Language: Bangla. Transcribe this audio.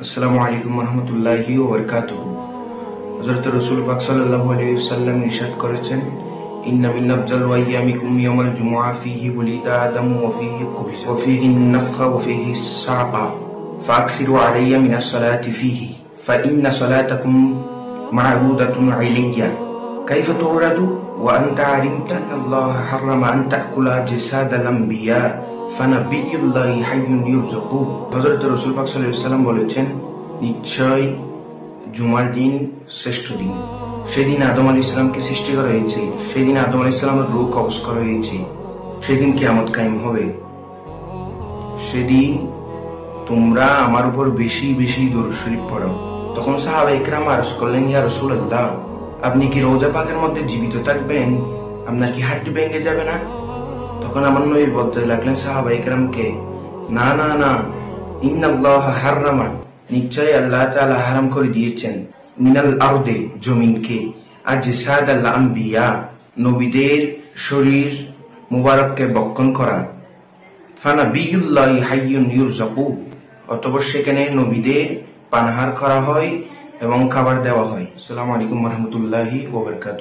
আসসালামু আলাইকুম রহমতুল্লাহি ওয়া বারাকাতুহু। হযরত রাসূল পাক সাল্লাল্লাহু আলাইহি ওয়াসাল্লাম ইরশাদ করেছেন, ইন্না মিন আফজাল আইয়ামিকুম ইয়াউমুল জুমআহ ফীহি ওয়ালিদা আদম ওয়া ফীহি কুবিস ওয়া ফীহি নাফখা ওয়া ফীহি সাআবা ফাকসিরু আলাইয়া মিনাস সালাতি ফীহি ফা ইন্না সালাতাকুম মা'রুদাতুন আলাইয়া কাইফা তুরাদু ওয়া আনতা আলিমতা আল্লাহ হারামা আন তাকুলা জিসাদাল আমবিয়া ফানাবিয়ুল্লাহি হাইয়ুন ইউরযাকু। হযরত রাসূল পাক সাল্লাল্লাহু আলাইহি ওয়াসাল্লাম বলেছেন, নিশ্চয় জুমার দিন শ্রেষ্ঠ দিন। সেদিন আদম আলাইহিস সালামকে সৃষ্টি করা হয়েছে, সেদিন আদম আলাইহিস সালামের রূহ কবজ করা হয়েছে, সেদিন কিয়ামত কায়েম হবে। সেদিন তোমরা আমার উপর বেশি বেশি দরুদ শরীফ পড়ো। তখন সাহাবা ইকরাম আরজ করলেন, ইয়া রাসূলুল্লাহ, আপনি কি রওজা পাকের মধ্যে জীবিত থাকবেন? আপনার কি হাড়টি ভেঙে যাবে না? তখন আমার নবী বলতে লাগলেন সাহাবা ইকরামকে, না না না, ইন্নাল্লাহ হারামা, নিশ্চয় আল্লাহ তাআলা হারাম করে দিয়েছেন, মিনাল আরদে, জমিনকে, আজসাদাল আমবিয়া, নবীদের শরীর মুবারককে বক্ষণ করা, ফানাবিয়ুল্লাহি হাইয়ুন ইউরযাকু, অতঃপর সেখানে নবীদের পানাহার করা হয় এবং খাবার দেওয়া হয়। আসসালামু আলাইকুম ওয়া রাহমাতুল্লাহি ওয়া বারাকাতুহু।